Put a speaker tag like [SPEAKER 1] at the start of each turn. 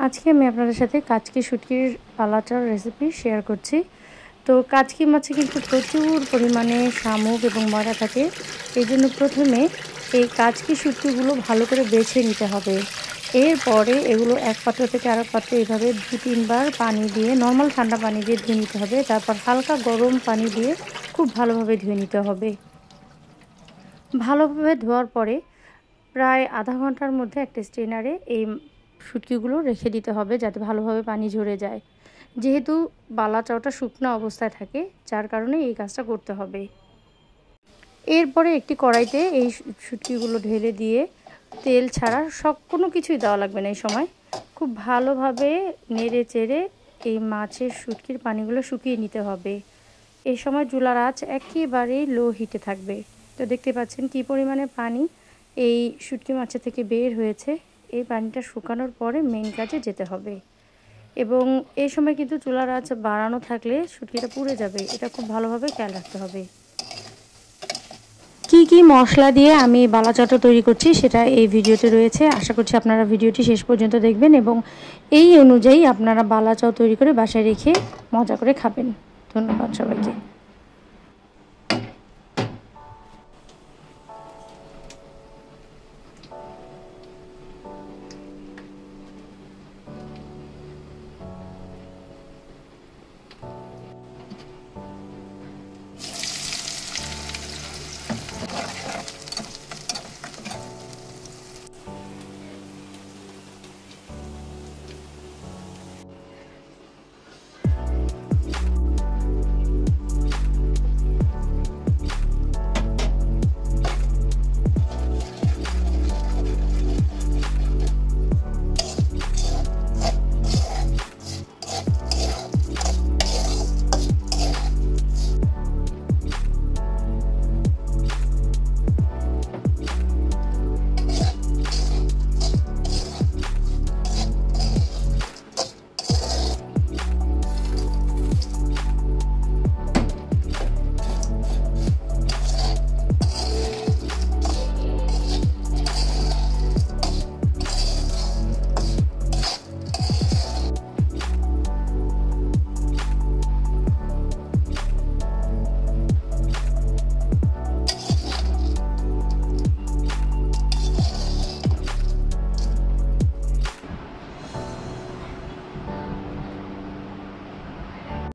[SPEAKER 1] আজকে আমি আপনাদের সাথে কাচকি শুটকির পালাচার রেসিপি শেয়ার করছি। তো কাচকি মাছে কিন্তু প্রচুর পরিমাণে শামুক এবং ময়লা থাকে। এই জন্য প্রথমে এই কাচকি শুটকিগুলো ভালো করে বেছে নিতে হবে। এরপরে এগুলো এক পাত্র থেকে আরেক পাত্রে এভাবে 2-3 বার পানি দিয়ে, নর্মাল ঠান্ডা পানি দিয়ে ধুয়ে নিতে হবে। তারপর হালকা গরম পানি দিয়ে খুব ভালোভাবে ধুয়ে নিতে হবে। ভালোভাবে ধোয়ার পরে প্রায় আধা ঘন্টার মধ্যে একটা স্ট্রেনারে এই শুটকিগুলো রেখে দিতে হবে, যাতে ভালোভাবে পানি ঝরে যায়। যেহেতু বালাচাওটা শুকনো অবস্থায় থাকে, যার কারণে এই কাজটা করতে হবে। এরপরে একটি কড়াইতে এই শুটকিগুলো ঢেলে দিয়ে তেল ছাড়া কোনো কিছুই দেওয়া লাগবে না। এই সময় খুব ভালোভাবে নেড়ে চেড়ে এই মাছের শুটকির পানিগুলো শুকিয়ে নিতে হবে। এই সময় চুলার আঁচ একেবারেই লো হিটে থাকবে। তো দেখতে পাচ্ছেন কী পরিমাণে পানি এই শুটকি মাছের থেকে বের হয়েছে। এই পানিটা শুকানোর পরে মেইন কাজে যেতে হবে। এবং এই সময় কিন্তু চুলার আঁচ বাড়ানো থাকলে শুটকিটা পুড়ে যাবে, এটা খুব ভালোভাবে খেয়াল রাখতে হবে। কি কি মশলা দিয়ে আমি বালাচাটা তৈরি করছি সেটা এই ভিডিওতে রয়েছে। আশা করছি আপনারা ভিডিওটি শেষ পর্যন্ত দেখবেন এবং এই অনুযায়ী আপনারা বালাচাও তৈরি করে বাসায় রেখে মজা করে খাবেন। ধন্যবাদ সবাইকে।